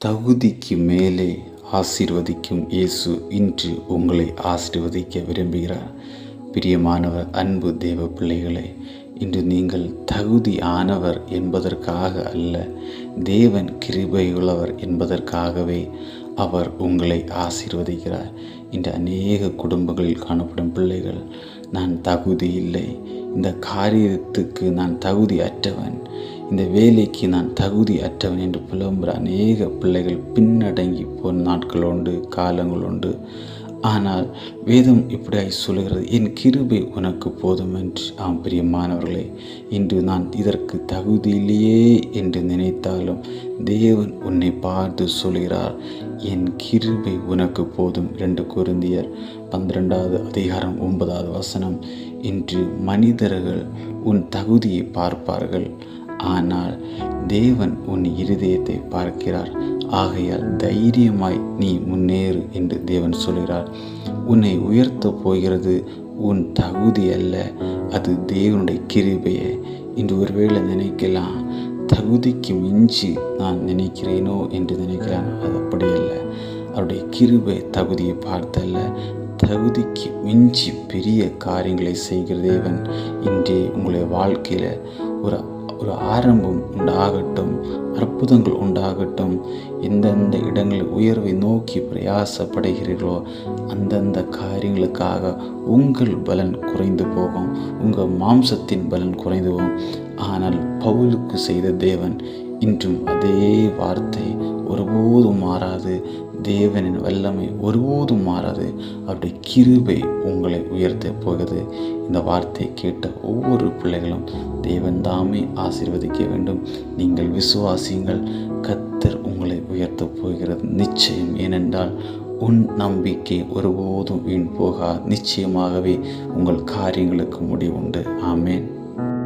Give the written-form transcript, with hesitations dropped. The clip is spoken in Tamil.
தகுதிக்கு மேலே ஆசீர்வதிக்கும் இயேசு இன்று உங்களை ஆசீர்வதிக்க விரும்புகிறார். பிரியமானவர், அன்பு தேவ பிள்ளைகளே, இன்று நீங்கள் தகுதியானவர் என்பதற்காக அல்ல, தேவன் கிருபையுள்ளவர் என்பதற்காகவே அவர் உங்களை ஆசீர்வதிக்கிறார். இன்று அநேக குடும்பங்களில் காணப்படும் பிள்ளைகள், நான் தகுதி இல்லை, இந்த காரியத்துக்கு நான் தகுதி அற்றவன், இந்த வேலைக்கு நான் தகுதி அற்றவன் என்று புலம்புகிற அநேக பிள்ளைகள் பின்னடங்கி போன நாட்கள் உண்டு, காலங்கள் உண்டு. ஆனால் வேதம் இப்படியாய் சொல்கிறது, என் கிருபை உனக்கு போதும் என்று. பிரியமானவர்களே, இன்று நான் இதற்கு தகுதியில்லையே என்று நினைத்தாலும் தேவன் உன்னை பார்த்து சொல்கிறார், என் கிருபை உனக்கு போதும். 2 கொரிந்தியர் 12:9. இன்று மனிதர்கள் உன் தகுதியை பார்ப்பார்கள், ஆனால் தேவன் உன் இருதயத்தை பார்க்கிறார். ஆகையால் தைரியமாய் நீ முன்னேறு என்று தேவன் சொல்கிறார். உன்னை உயர்த்த போகிறது உன் தகுதி அல்ல, அது தேவனுடைய கிருபையே. இன்று ஒருவேளை நினைக்கலாம், தகுதிக்கு மிஞ்சி நான் நினைக்கிறேனோ என்று நினைக்கலாம். அது அப்படி அல்ல. அவருடைய கிருபை தகுதியை பார்த்தல்ல, தகுதிக்கு மிஞ்சி பெரிய காரியங்களை செய்கிற தேவன் இன்றே உங்களுடைய வாழ்க்கையில் ஒரு ஆரம்பம் உண்டாகட்டும், அற்புதங்கள் உண்டாகட்டும். எந்தெந்த இடங்களில் உயர்வை நோக்கி பிரயாசப்படுகிறீர்களோ அந்தந்த காரியங்களுக்காக உங்கள் பலன் குறைந்து போகும், உங்கள் மாம்சத்தின் பலன் குறைந்து போகும். ஆனால் பவுலுக்கு செய்த தேவன் இன்றும் அதே வார்த்தை ஒருபோதும் மாறாது. தேவனின் வல்லமை ஒருபோதும் மாறாது. அவருடைய கிருபை உங்களை உயர்த்த போகிறது. இந்த வார்த்தையை கேட்ட ஒவ்வொரு பிள்ளைகளும் தேவன் தாமே ஆசீர்வதிக்க வேண்டும். நீங்கள் விசுவாசியுங்கள், கர்த்தர் உங்களை உயர்த்த போகிறது நிச்சயம். ஏனென்றால் உன் நம்பிக்கை ஒருபோதும் வீண் போகா. நிச்சயமாகவே உங்கள் காரியங்களுக்கு முடிவுண்டு. ஆமேன்.